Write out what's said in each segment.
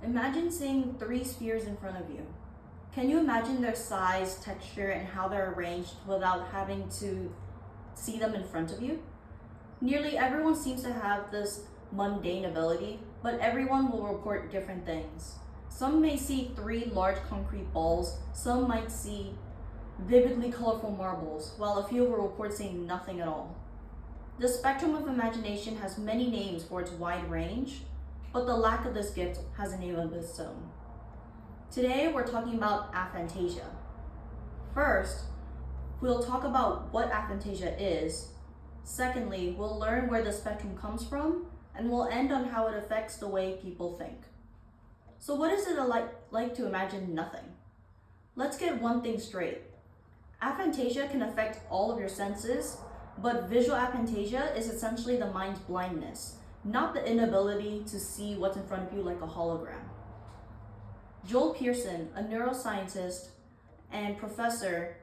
Imagine seeing three spheres in front of you. Can you imagine their size, texture, and how they're arranged without having to see them in front of you? Nearly everyone seems to have this mundane ability, but everyone will report different things. Some may see three large concrete balls, some might see vividly colorful marbles, while a few will report seeing nothing at all. The spectrum of imagination has many names for its wide range, but the lack of this gift has a name of its own. Today we're talking about aphantasia. First, we'll talk about what aphantasia is. Secondly, we'll learn where the spectrum comes from, and we'll end on how it affects the way people think. So what is it like to imagine nothing? Let's get one thing straight. Aphantasia can affect all of your senses, but visual aphantasia is essentially the mind's blindness, not the inability to see what's in front of you like a hologram. Joel Pearson, a neuroscientist and professor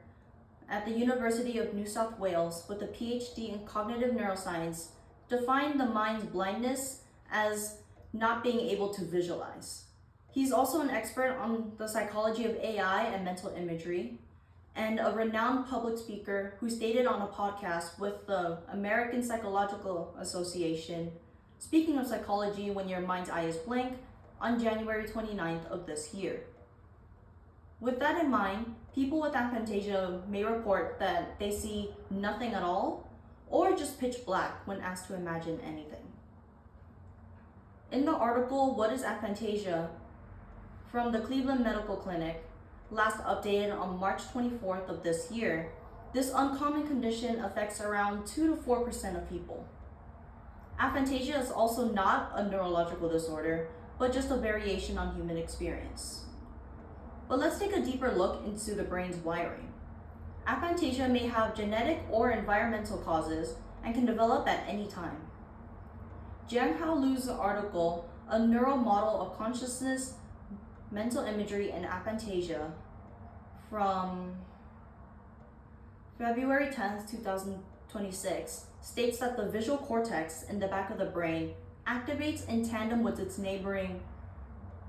at the University of New South Wales with a PhD in cognitive neuroscience, defined the mind's blindness as not being able to visualize. He's also an expert on the psychology of AI and mental imagery, and a renowned public speaker who stated on a podcast with the American Psychological Association, speaking of psychology when your mind's eye is blank, on January 29th of this year. With that in mind, people with aphantasia may report that they see nothing at all or just pitch black when asked to imagine anything. In the article, What is Aphantasia? From the Cleveland Medical Clinic, last updated on March 24th of this year, this uncommon condition affects around 2 to 4% of people. Aphantasia is also not a neurological disorder, but just a variation on human experience. But let's take a deeper look into the brain's wiring. Aphantasia may have genetic or environmental causes and can develop at any time. Jianghao Lu's article, A Neural Model of Consciousness, Mental Imagery, and Aphantasia, from February 10th, 2026, states that the visual cortex in the back of the brain activates in tandem with its neighboring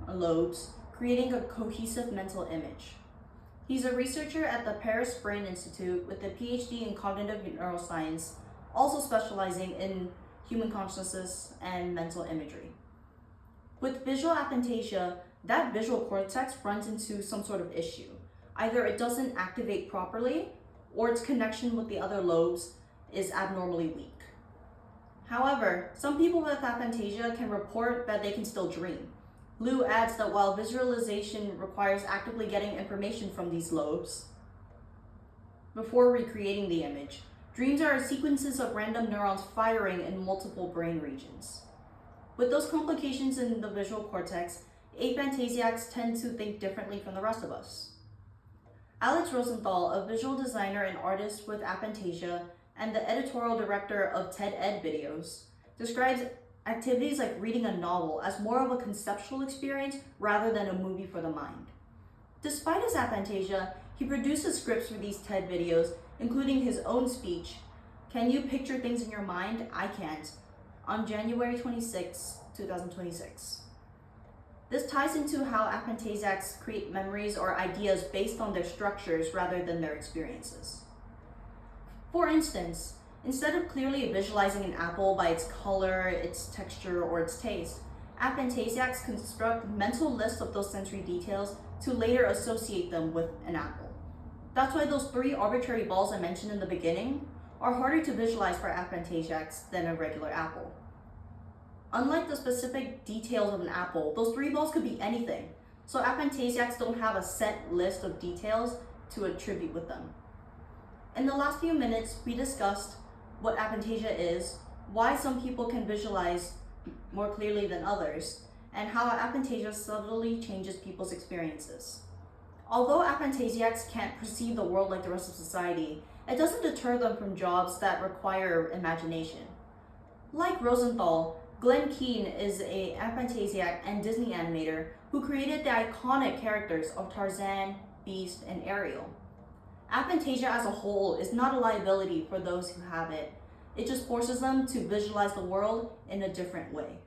lobes, creating a cohesive mental image. He's a researcher at the Paris Brain Institute with a PhD in cognitive neuroscience, also specializing in human consciousness and mental imagery. With visual aphantasia, that visual cortex runs into some sort of issue. Either it doesn't activate properly, or its connection with the other lobes is abnormally weak. However, some people with aphantasia can report that they can still dream. Lu adds that while visualization requires actively getting information from these lobes before recreating the image, dreams are sequences of random neurons firing in multiple brain regions. With those complications in the visual cortex, aphantasiacs tend to think differently from the rest of us. Alex Rosenthal, a visual designer and artist with aphantasia and the editorial director of TED Ed videos, describes activities like reading a novel as more of a conceptual experience rather than a movie for the mind. Despite his aphantasia, he produces scripts for these TED videos, including his own speech, Can You Picture Things in Your Mind? I Can't, on January 26, 2026. This ties into how aphantasiacs create memories or ideas based on their structures rather than their experiences. For instance, instead of clearly visualizing an apple by its color, its texture, or its taste, aphantasiacs construct mental lists of those sensory details to later associate them with an apple. That's why those 3 arbitrary balls I mentioned in the beginning are harder to visualize for aphantasiacs than a regular apple. Unlike the specific details of an apple, those 3 balls could be anything, so aphantasiacs don't have a set list of details to attribute with them. In the last few minutes, we discussed what aphantasia is, why some people can visualize more clearly than others, and how aphantasia subtly changes people's experiences. Although aphantasiacs can't perceive the world like the rest of society, it doesn't deter them from jobs that require imagination. Like Rosenthal, Glenn Keane is an aphantasiac and Disney animator who created the iconic characters of Tarzan, Beast, and Ariel. Aphantasia as a whole is not a liability for those who have it. It just forces them to visualize the world in a different way.